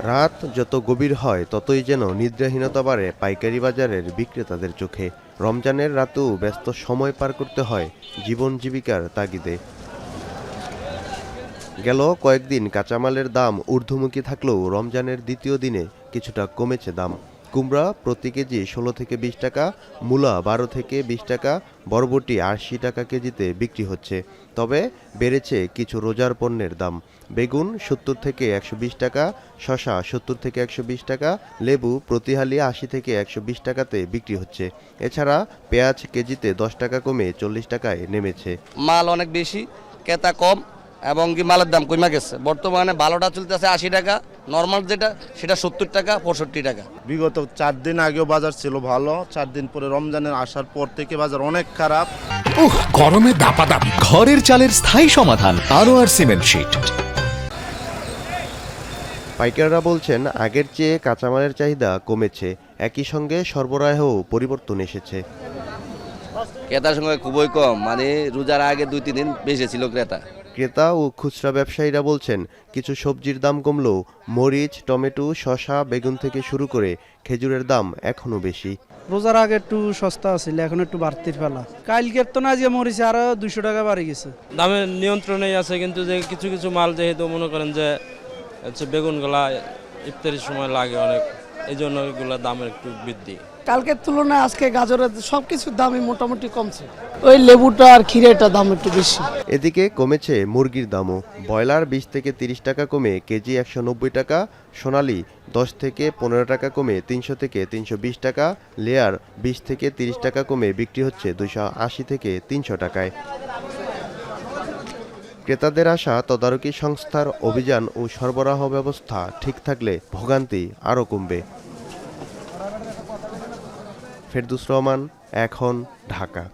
রাত যত গভীর হয় ততই যেন নিদ্রাহীনতা বাড়ে পাইকারি বাজারের বিক্রেতাদের চোখে। রমজানের রাতেও ব্যস্ত সময় পার করতে হয় জীবন জীবিকার তাগিদে। গেল কয়েকদিন কাঁচামালের দাম ঊর্ধ্বমুখী থাকলেও রমজানের দ্বিতীয় দিনে কিছুটা কমেছে দাম। কুমড়া প্রতি কেজি ১৬ থেকে ২০ টাকা, মূলা ১২ থেকে ২০ টাকা, বরবটি ৮০ টাকা কেজিতে বিক্রি হচ্ছে। তবে বেড়েছে কিছু রোজার পণ্যের দাম। বেগুন ৭০ থেকে ১২০ টাকা, শসা ৭০ থেকে ১২০ টাকা, লেবু প্রতি হালি ৮০ থেকে ১২০ টাকাতে বিক্রি হচ্ছে। এছাড়া পেঁয়াজ কেজিতে ১০ টাকা কমে ৪০ টাকায় নেমেছে। মাল অনেক বেশি, ক্রেতা কম এবং কি মালের দাম কমে গেছে। বর্তমানে ভালোটা চলতেছে ৮০ টাকা, নর্মাল যেটা সেটা ৭০ টাকা ৬৫ টাকা। বিগত ৪ দিন আগেও বাজার ছিল ভালো, ৪ দিন পরে রমজানের আসার পর থেকে বাজার অনেক খারাপ। গরমে দাপাদাপি ঘরের চালের স্থায়ী সমাধান আনোয়ার সিমেন্ট শীট। পাইকাররা বলছেন আগের চেয়ে কাঁচামালের চাহিদা কমেছে, একই সঙ্গে সরবরাহেও পরিবর্তন এসেছে। ক্রেতার সঙ্গে খুবই কম, মানে রোজার আগে ২-৩ দিন বেশি ছিল ক্রেতা। ক্রেতা ও খুচরা ব্যবসায়ীরা বলছেন কিছু সবজির দাম কমলেও মরিচ, টমেটো, শসা, বেগুন থেকে শুরু করে খেজুরের দাম এখনো বেশি। রোজার আগে একটু সস্তা ছিল, এখন একটু বাড়তি ফেলা। কালকের তো না যে মরিচ আরো ২০০ টাকা বাড়ি গেছে। দামের নিয়ন্ত্রণেই আছে, কিন্তু যে কিছু কিছু মাল যেহেতু মনে করেন যে বেগুনগুলা ইফতারির সময় লাগে অনেক, এই জন্য এগুলোর দামের একটু বৃদ্ধি। কালকের তুলনায় আজকে গাজরের সবকিছুর দামই মোটামুটি কমছে, ওই লেবুটা আর ক্ষীরেটার দাম একটু বেশি। এদিকে কমেছে মুরগির দামও। ব্রয়লার ২০ থেকে ৩০ টাকা কমে কেজি ১৯০ টাকা, সোনালী ১০ থেকে ১৫ টাকা কমে ৩০০ থেকে ৩২০ টাকা, লেয়ার ২০ থেকে ৩০ টাকা কমে বিক্রি হচ্ছে ২৮০ থেকে ৩০০ টাকায়। ক্রেতাদের আশা তদারকি সংস্থার অভিযান ও সরবরাহ ব্যবস্থা ঠিক থাকলে ভোগান্তি আরও কমবে। ফেরদৌস রহমান, এখন, ঢাকা।